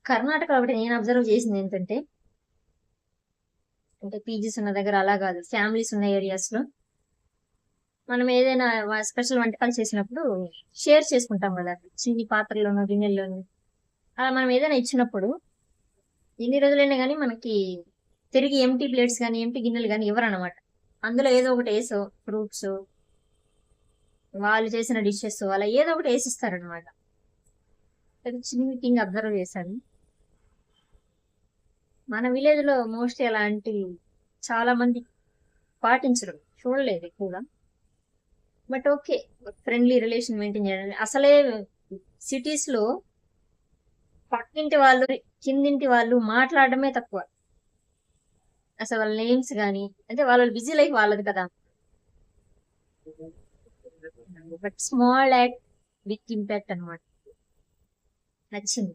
కర్ణాటక ఒకటి నేను అబ్జర్వ్ చేసింది ఏంటంటే, అంటే పీజీస్ ఉన్న దగ్గర అలా కాదు, ఫ్యామిలీస్ ఉన్న ఏరియాస్ లో మనం ఏదైనా స్పెషల్ వంటకాలు చేసినప్పుడు షేర్ చేసుకుంటాం కదా, చిన్ని పాత్రలోనూ గిన్నెల్లోనూ. అలా మనం ఏదైనా ఇచ్చినప్పుడు ఎన్ని రోజులైనా కానీ మనకి తిరిగి ఎంటీ ప్లేట్స్ కానీ ఎంటీ గిన్నెలు కానీ ఇవ్వరు అనమాట. అందులో ఏదో ఒకటి వేసో, ఫ్రూట్స్, వాళ్ళు చేసిన డిషెస్ అలా ఏదో ఒకటి వేసిస్తారనమాట. అది చిన్న థింగ్ అబ్జర్వ్ చేశాను. మన విలేజ్ లో మోస్ట్లీ అలాంటి చాలా మంది పాటించరు, చూడలేదు ఎక్కువగా. But okay, friendly relation maintain చేయడానికి అసలే సిటీస్ లో పక్కింటి వాళ్ళు కిందింటి వాళ్ళు మాట్లాడడమే తక్కువ. అసలు వాళ్ళ నేమ్స్ కానీ, అంటే వాళ్ళ బిజీ లైఫ్ వాళ్ళది కదా. But small act big impact అనమాట. నచ్చింది.